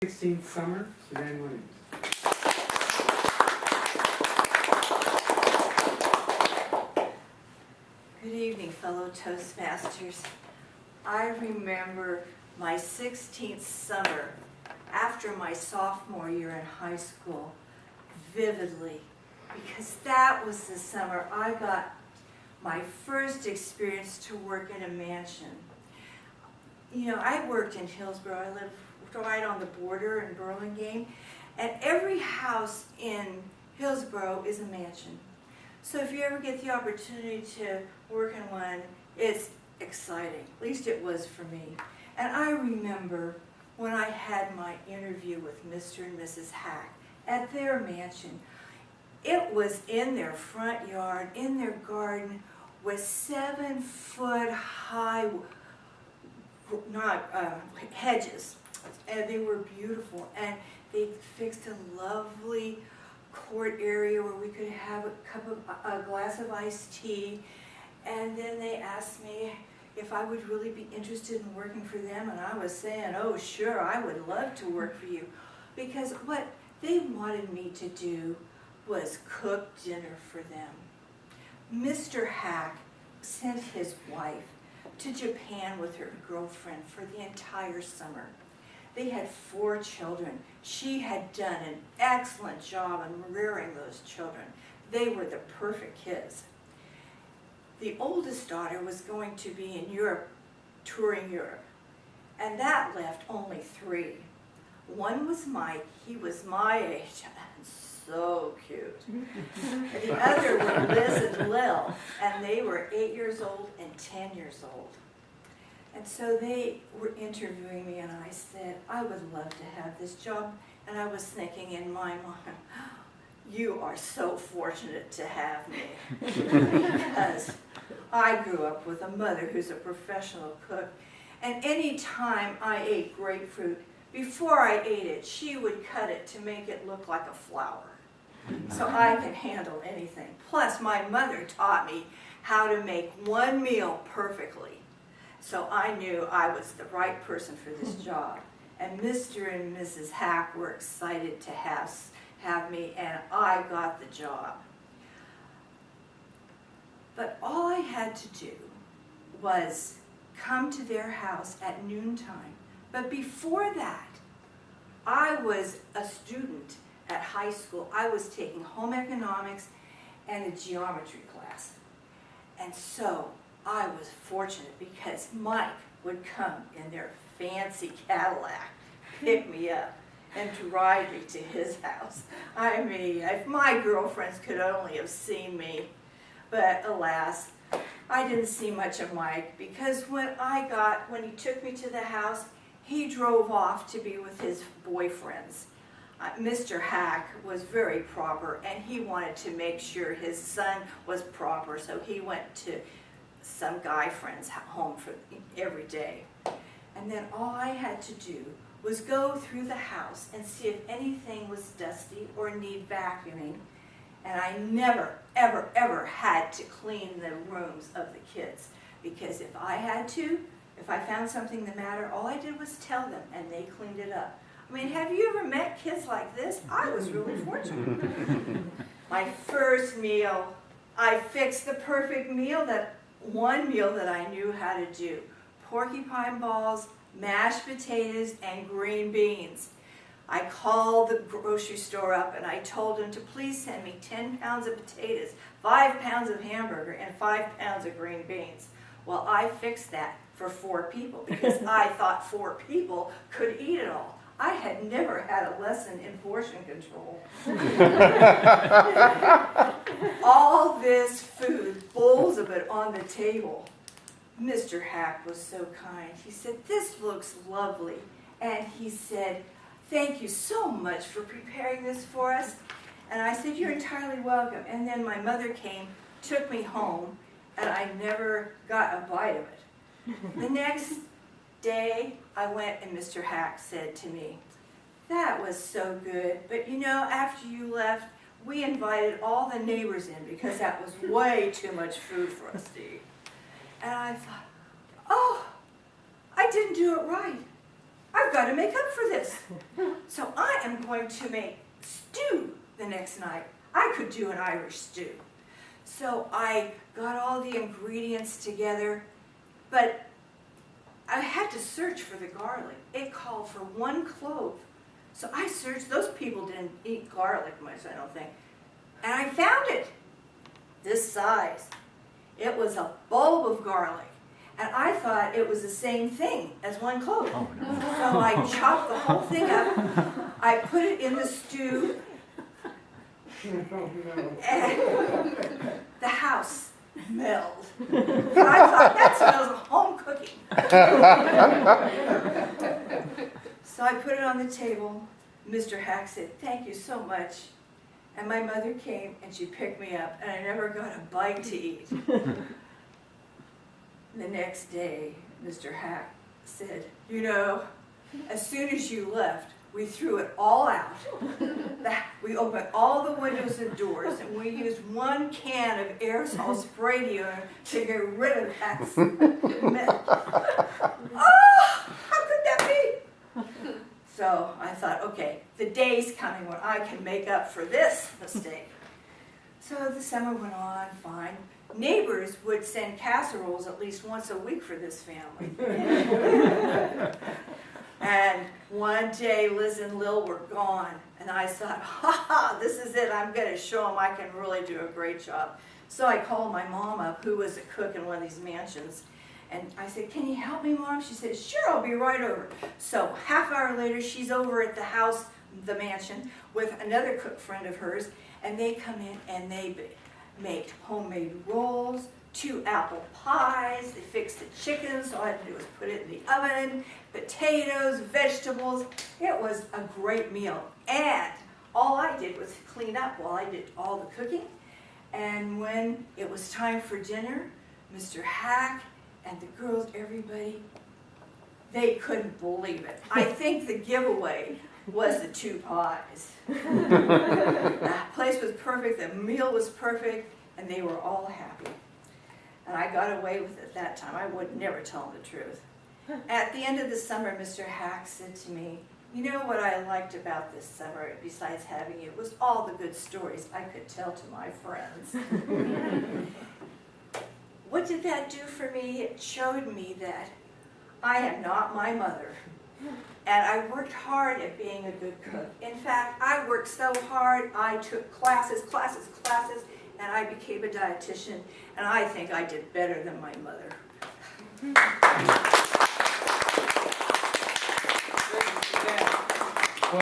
16th summer, Suzan W. Good evening, fellow Toastmasters. I remember my 16th summer after my sophomore year in high school vividly, because that was the summer I got my first experience to work in a mansion. You know, I worked in Hillsborough. I lived right on the border in Burlingame, and every house in Hillsborough is a mansion. So if you ever get the opportunity to work in one, it's exciting. At least it was for me. And I remember when I had my interview with Mr. and Mrs. Hack at their mansion. It was in their front yard, in their garden, with 7-foot high hedges. And they were beautiful. And they fixed a lovely court area where we could have a glass of iced tea. And then they asked me if I would really be interested in working for them, and I was saying, oh sure, I would love to work for you, because what they wanted me to do was cook dinner for them. Mr. Hack sent his wife to Japan with her girlfriend for the entire summer. They had 4 children. She had done an excellent job in rearing those children. They were the perfect kids. The oldest daughter was going to be in Europe, touring Europe, and that left only 3. One was Mike. He was my age, and so cute. And the other were Liz and Lil, and they were 8 years old and 10 years old. And so they were interviewing me, and I said, I would love to have this job. And I was thinking in my mind, you are so fortunate to have me. Because I grew up with a mother who's a professional cook. And any time I ate grapefruit, before I ate it, she would cut it to make it look like a flower. So I can handle anything. Plus, my mother taught me how to make one meal perfectly. So I knew I was the right person for this job. And Mr. and Mrs. Hack were excited to have me, and I got the job. But all I had to do was come to their house at noontime. But before that, I was a student at high school. I was taking home economics and a geometry class. And so I was fortunate because Mike would come in their fancy Cadillac, pick me up, and drive me to his house. I mean, if my girlfriends could only have seen me. But alas, I didn't see much of Mike, because when he took me to the house, he drove off to be with his boyfriends. Mr. Hack was very proper, and he wanted to make sure his son was proper, so he went to some guy friend's home for every day. And then all I had to do was go through the house and see if anything was dusty or need vacuuming. And I never, ever, ever had to clean the rooms of the kids, because if I found something the matter, all I did was tell them, and they cleaned it up. I mean, have you ever met kids like this? I was really fortunate. My first meal, I fixed the perfect meal, one meal that I knew how to do. Porcupine balls, mashed potatoes, and green beans. I called the grocery store up and I told them to please send me 10 pounds of potatoes, 5 pounds of hamburger, and 5 pounds of green beans. Well, I fixed that for 4 people because I thought 4 people could eat it all. I had never had a lesson in portion control. All this food, bowls of it on the table. Mr. Hack was so kind. He said, this looks lovely. And he said, thank you so much for preparing this for us. And I said, you're entirely welcome. And then my mother came, took me home, and I never got a bite of it. The next day, I went and Mr. Hack said to me, that was so good, but you know, after you left, we invited all the neighbors in because that was way too much food for us to eat. And I thought, oh, I didn't do it right. I've got to make up for this. So I am going to make stew the next night. I could do an Irish stew. So I got all the ingredients together, but I had to search for the garlic. It called for 1 clove. So I searched. Those people didn't eat garlic much, I don't think. And I found it. This size. It was a bulb of garlic. And I thought it was the same thing as 1 clove. Oh, no. So I chopped the whole thing up. I put it in the stew. And the house smelled. And I thought, that smells of home cooking. So I put it on the table. Mr. Hack said, "Thank you so much." And my mother came and she picked me up, and I never got a bite to eat. The next day, Mr. Hack said, "You know, as soon as you left, we threw it all out. We opened all the windows and doors, and we used 1 can of aerosol spray deodorant to get rid of that smell." Oh, how could that be? So I thought, okay, the day's coming when I can make up for this mistake. So the summer went on fine. Neighbors would send casseroles at least once a week for this family. And one day Liz and Lil were gone, and I thought, ha ha, this is it. I'm going to show them I can really do a great job. So I called my mom up, who was a cook in one of these mansions, and I said, "Can you help me, Mom?" She said, "Sure, I'll be right over." So half hour later, she's over at the house, the mansion, with another cook friend of hers, and they come in and they make homemade rolls, 2 apple pies, they fixed the chicken, so all I had to do was put it in the oven, potatoes, vegetables. It was a great meal. And all I did was clean up while I did all the cooking. And when it was time for dinner, Mr. Hack and the girls, everybody, they couldn't believe it. I think the giveaway was the 2 pies. The place was perfect, the meal was perfect, and they were all happy. And I got away with it that time. I would never tell them the truth. At the end of the summer, Mr. Hack said to me, "You know what I liked about this summer, besides having you, was all the good stories I could tell to my friends." What did that do for me? It showed me that I am not my mother. And I worked hard at being a good cook. In fact, I worked so hard, I took classes, and I became a dietitian, and I think I did better than my mother.